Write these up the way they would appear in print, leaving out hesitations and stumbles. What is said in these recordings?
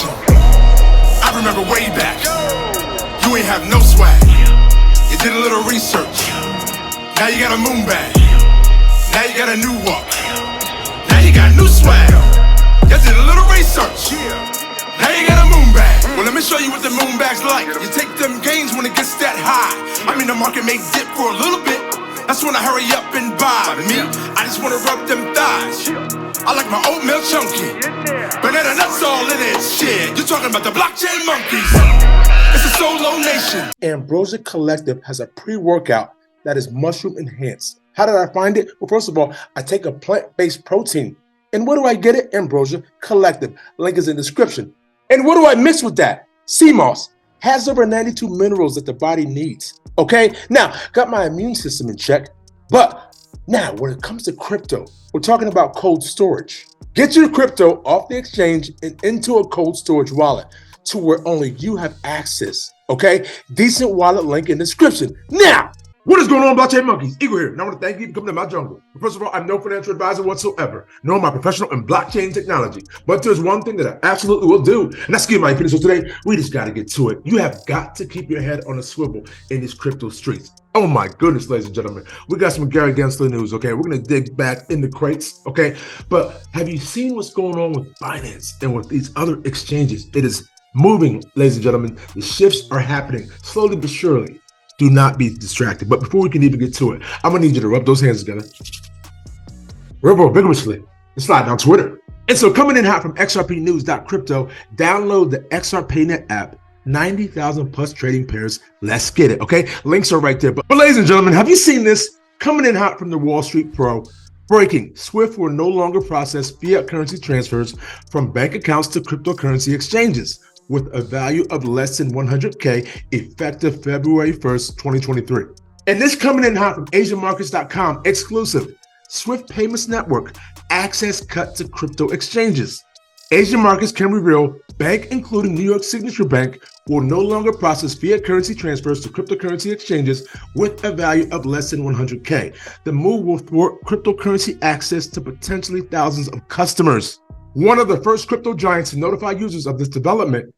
generation. I remember way back, you ain't have no swag. You did a little research, now you got a moon bag. Now you got a new walk, now you got new swag. You did a little research, now you got a moon bag. Well, let me show you what the moon bag's like. You take them gains when it gets that high. I mean, the market may dip for a little bit. That's when I hurry up and buy. Me, I just wanna rub them thighs. I like my oatmeal chunky, banana nuts all in it. Shit, you're talking about the blockchain monkeys. It's a solo nation. Ambrosia Collective has a pre-workout that is mushroom enhanced. How did I find it? Well, first of all, I take a plant-based protein. And where do I get it? Ambrosia Collective. Link is in the description. And what do I mix with that? Sea moss. Has over 92 minerals that the body needs. Okay? Now, got my immune system in check. But now, when it comes to crypto, we're talking about cold storage. Get your crypto off the exchange and into a cold storage wallet to where only you have access. Okay? DCENT wallet link in the description. Now, what is going on, blockchain monkeys? Eagle here, and I want to thank you for coming to my jungle. But first of all, I'm no financial advisor whatsoever, nor am I professional in blockchain technology. But there's one thing that I absolutely will do, and that's give my opinion. So today, we just got to get to it. You have got to keep your head on a swivel in these crypto streets. Oh my goodness, ladies and gentlemen, we got some Gary Gensler news, okay? We're going to dig back in the crates, okay? But have you seen what's going on with Binance and with these other exchanges? It is moving, ladies and gentlemen. The shifts are happening slowly but surely. Do not be distracted. But before we can even get to it, I'm going to need you to rub those hands together. Rub vigorously and slide down Twitter. And so coming in hot from xrpnews.crypto, download the XRPayNet app. 90,000 plus trading pairs. Let's get it, okay? Links are right there. But ladies and gentlemen, have you seen this? Coming in hot from the Wall Street Pro. Breaking. Swift will no longer process fiat currency transfers from bank accounts to cryptocurrency exchanges, with a value of less than 100K effective February 1st, 2023. And this coming in hot from AsianMarkets.com exclusive. Swift Payments Network access cut to crypto exchanges. Asian Markets can reveal bank, including New York Signature Bank, will no longer process fiat currency transfers to cryptocurrency exchanges with a value of less than 100K. The move will thwart cryptocurrency access to potentially thousands of customers. One of the first crypto giants to notify users of this development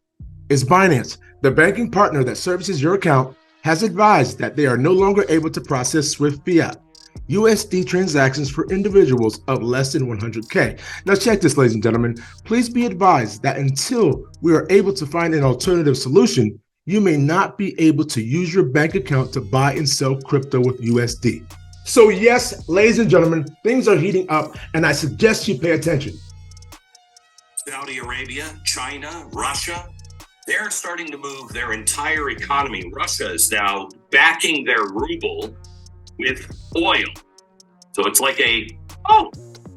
is Binance. The banking partner that services your account has advised that they are no longer able to process Swift fiat USD transactions for individuals of less than 100K. Now check this, ladies and gentlemen. Please be advised that until we are able to find an alternative solution, you may not be able to use your bank account to buy and sell crypto with USD. So yes, ladies and gentlemen, things are heating up, and I suggest you pay attention. Saudi Arabia, China, Russia, they're starting to move their entire economy. Russia is now backing their ruble with oil. So it's like a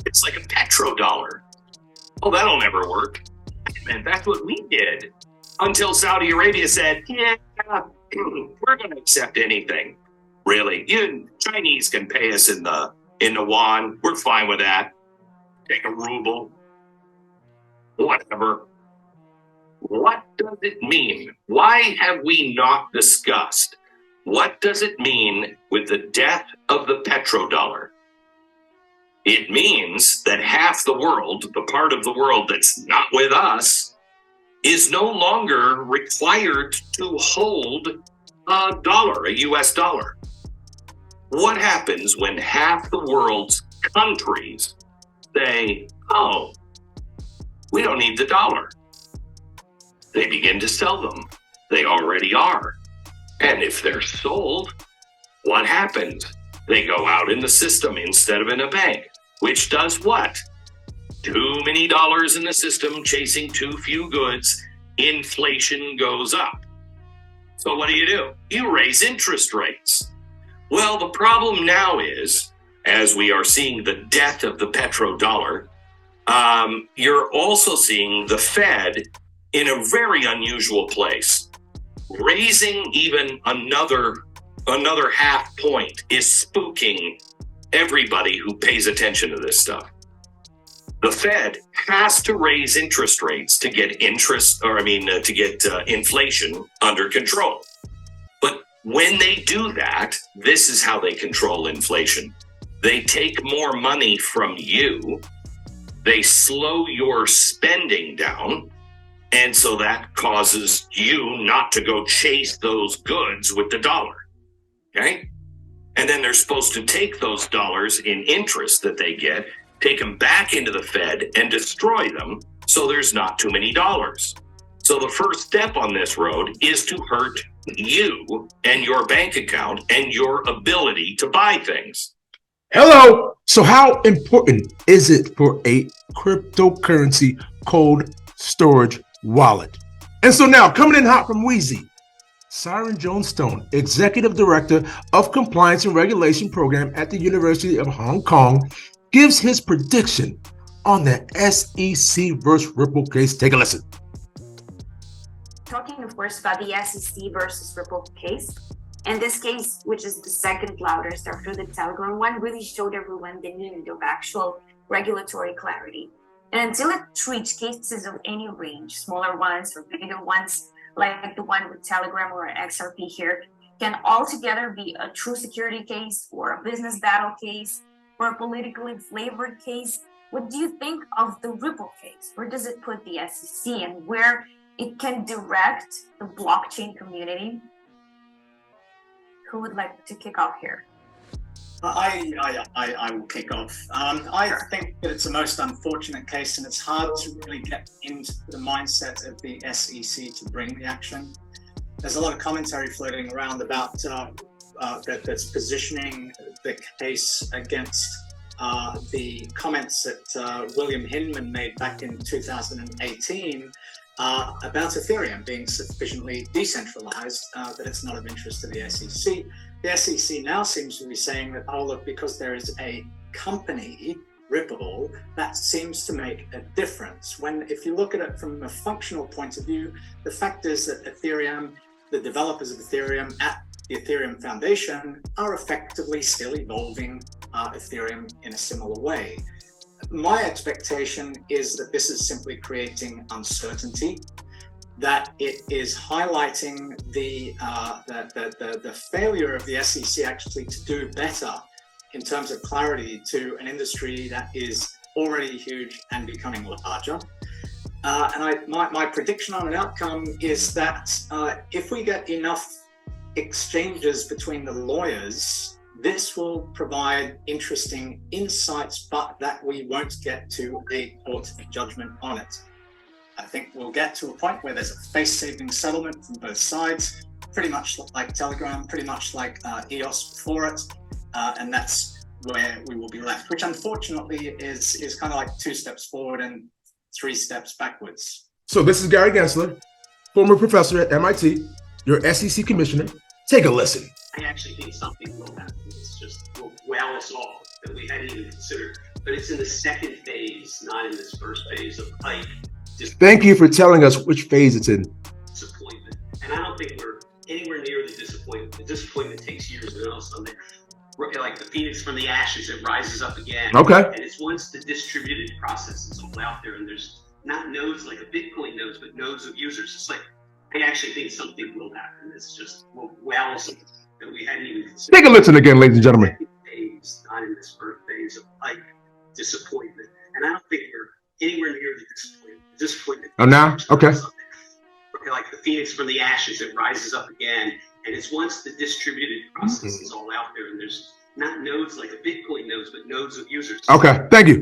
petrodollar. Oh, that'll never work. And that's what we did until Saudi Arabia said, yeah, we're going to accept anything. Really, you Chinese can pay us in the yuan. We're fine with that. Take a ruble. Whatever. What does it mean? Why have we not discussed? What does it mean with the death of the petrodollar? It means that half the world, the part of the world that's not with us, is no longer required to hold a dollar, a US dollar. What happens when half the world's countries say, oh, we don't need the dollar? They begin to sell them. They already are. And if they're sold, what happens? They go out in the system instead of in a bank, which does what? Too many dollars in the system chasing too few goods, inflation goes up. So what do? You raise interest rates. Well, the problem now is, as we are seeing the death of the petrodollar, you're also seeing the Fed in a very unusual place. Raising even another half point is spooking everybody who pays attention to this stuff. The Fed has to raise interest rates to get inflation under control. But when they do that, this is how they control inflation. They take more money from you. They slow your spending down. And so that causes you not to go chase those goods with the dollar. Okay? And then they're supposed to take those dollars in interest that they get, take them back into the Fed and destroy them so there's not too many dollars. So the first step on this road is to hurt you and your bank account and your ability to buy things. Hello. So how important is it for a cryptocurrency cold storage wallet? And so now coming in hot from Wheezy, Siren Jones-Stone, Executive Director of Compliance and Regulation Program at the University of Hong Kong, gives his prediction on the SEC versus Ripple case. Take a listen. Talking, of course, about the SEC versus Ripple case. And this case, which is the second loudest after the Telegram one, really showed everyone the need of actual regulatory clarity. And until it treats cases of any range, smaller ones or bigger ones, like the one with Telegram or XRP here, can altogether be a true security case or a business battle case or a politically flavored case, what do you think of the Ripple case? Where does it put the SEC and where it can direct the blockchain community? Who would like to kick off here? I will kick off. I think that it's the most unfortunate case, and it's hard to really get into the mindset of the SEC to bring the action. There's a lot of commentary floating around about that's positioning the case against the comments that William Hinman made back in 2018 about Ethereum being sufficiently decentralized that it's not of interest to the SEC. The SEC now seems to be saying that, oh, look, because there is a company, Ripple, that seems to make a difference. When, if you look at it from a functional point of view, the fact is that Ethereum, the developers of Ethereum at the Ethereum Foundation are effectively still evolving Ethereum in a similar way. My expectation is that this is simply creating uncertainty, that it is highlighting the failure of the SEC actually to do better in terms of clarity to an industry that is already huge and becoming larger. My prediction on an outcome is that if we get enough exchanges between the lawyers, this will provide interesting insights, but that we won't get to a court judgment on it. I think we'll get to a point where there's a face-saving settlement from both sides, pretty much like Telegram, pretty much like EOS before it, and that's where we will be left, which unfortunately is kind of like 2 steps forward and 3 steps backwards. So this is Gary Gensler, former professor at MIT, your SEC commissioner. Take a listen. I actually think something will happen. It's just will wow us all that we hadn't even considered. But it's in the second phase, not in this first phase of like. Thank you for telling us which phase it's in. Disappointment. And I don't think we're anywhere near the disappointment. The disappointment takes years, and then all of a sudden, like the phoenix from the ashes, it rises up again. Okay. And it's once the distributed process is all out there, and there's not nodes like a Bitcoin nodes, but nodes of users. It's like, I actually think something will happen. It's just will wow us that we hadn't even considered. Take a listen again, ladies and gentlemen. Phase, not in this first phase of like disappointment. And I don't think we're anywhere near the disappointment. Oh, now? Okay. Like the phoenix from the ashes, it rises up again. And it's once the distributed process is all out there, and there's not nodes like a Bitcoin nodes, but nodes of users. Okay, thank you.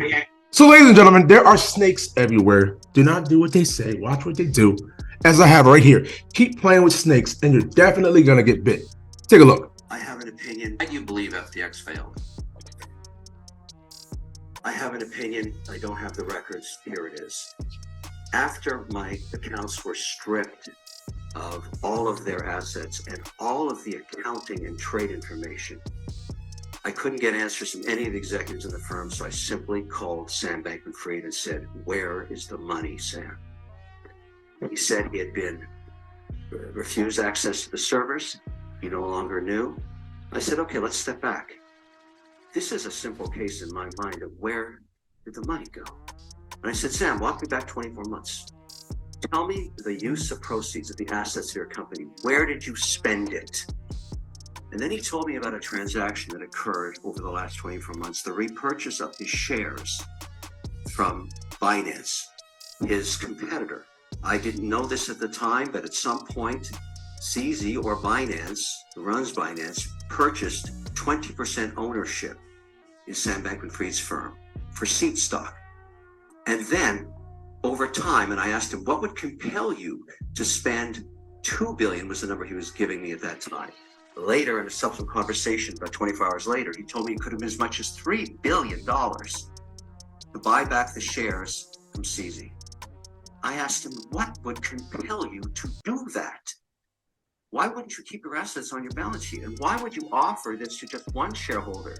So, ladies and gentlemen, there are snakes everywhere. Do not do what they say. Watch what they do. As I have right here. Keep playing with snakes, and you're definitely going to get bit. Take a look. I have an opinion. Why do you believe FTX failed? I have an opinion. I don't have the records. Here it is. After my accounts were stripped of all of their assets and all of the accounting and trade information, I couldn't get answers from any of the executives in the firm, so I simply called Sam Bankman-Fried and said, "Where is the money, Sam?" He said he had been refused access to the servers. He no longer knew. I said, okay, let's step back. This is a simple case in my mind of where did the money go? And I said, Sam, walk me back 24 months. Tell me the use of proceeds of the assets of your company. Where did you spend it? And then he told me about a transaction that occurred over the last 24 months, the repurchase of his shares from Binance, his competitor. I didn't know this at the time, but at some point, CZ or Binance, who runs Binance, purchased 20% ownership in Sam Bankman-Fried's firm for seat stock. And then over time, and I asked him, what would compel you to spend $2 billion was the number he was giving me at that time. Later, in a subsequent conversation, about 24 hours later, he told me it could have been as much as $3 billion to buy back the shares from CZ. I asked him, what would compel you to do that? Why wouldn't you keep your assets on your balance sheet? And why would you offer this to just one shareholder?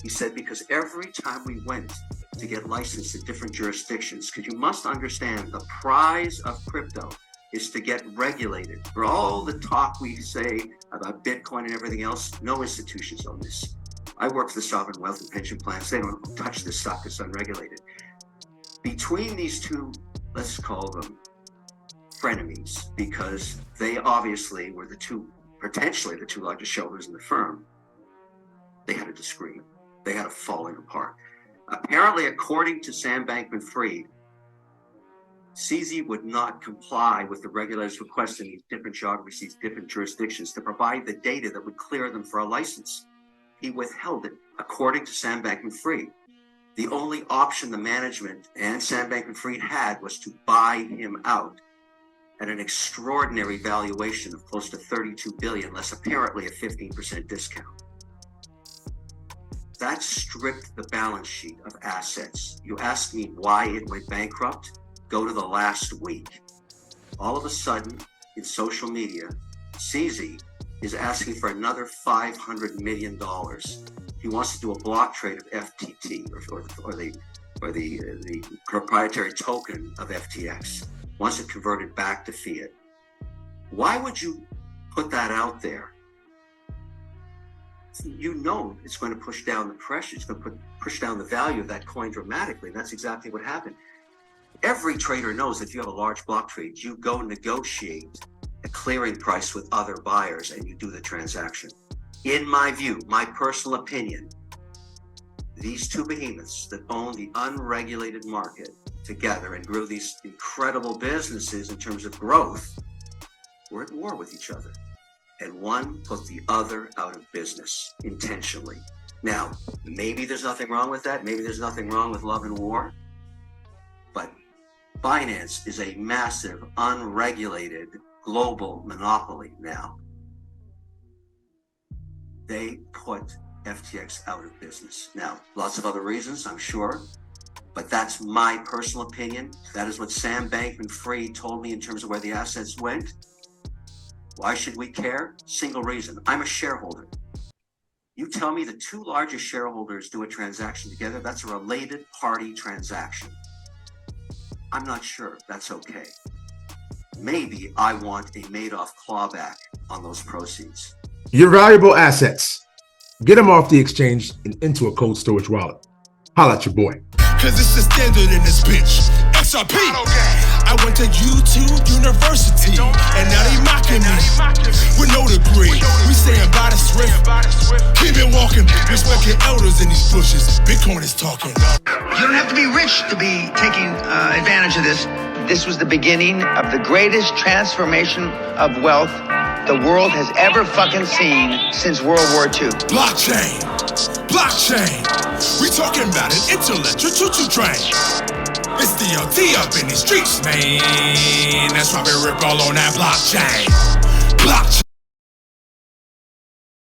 He said, because every time we went to get licensed in different jurisdictions, because you must understand the prize of crypto is to get regulated. For all the talk we say about Bitcoin and everything else, no institutions own this. I work for the sovereign wealth and pension plans. They don't touch this stuff. It's unregulated. Between these two, let's call them frenemies, because they obviously were potentially the two largest shareholders in the firm, they had a disagreement. They had a falling apart. Apparently, according to Sam Bankman-Fried, CZ would not comply with the regulators' request in these different geographies, these different jurisdictions, to provide the data that would clear them for a license. He withheld it, according to Sam Bankman-Fried. The only option the management and Sam Bankman-Fried had was to buy him out at an extraordinary valuation of close to $32 billion, less apparently a 15% discount. That stripped the balance sheet of assets. You ask me why it went bankrupt? Go to the last week. All of a sudden, in social media, CZ is asking for another $500 million. He wants to do a block trade of FTT, or the proprietary token of FTX. Wants it converted back to fiat. Why would you put that out there? You know it's going to push down the pressure. It's going to push down the value of that coin dramatically. And that's exactly what happened. Every trader knows that if you have a large block trade, you go negotiate a clearing price with other buyers and you do the transaction. In my view, my personal opinion, these two behemoths that own the unregulated market together and grew these incredible businesses in terms of growth were at war with each other. And one put the other out of business intentionally. Now, maybe there's nothing wrong with that. Maybe there's nothing wrong with love and war. But Binance is a massive, unregulated global monopoly now. They put FTX out of business. Now, lots of other reasons, I'm sure, but that's my personal opinion. That is what Sam Bankman-Fried told me in terms of where the assets went. Why should we care? Single reason. I'm a shareholder. You tell me the two largest shareholders do a transaction together, that's a related party transaction. I'm not sure that's okay. Maybe I want a Madoff clawback on those proceeds. Your valuable assets. Get them off the exchange and into a cold storage wallet. Holla at your boy. Cause it's the standard in this bitch. XRP. I went to YouTube University, and now they mocking me with no degree. We saying by the Swift, keep it walking. Respecting elders in these bushes. Bitcoin is talking. You don't have to be rich to be taking advantage of this. This was the beginning of the greatest transformation of wealth the world has ever fucking seen since World War II. Blockchain. We talking about an intellectual choo-choo train. It's DLT up in these streets, man. That's why we rip all on that blockchain.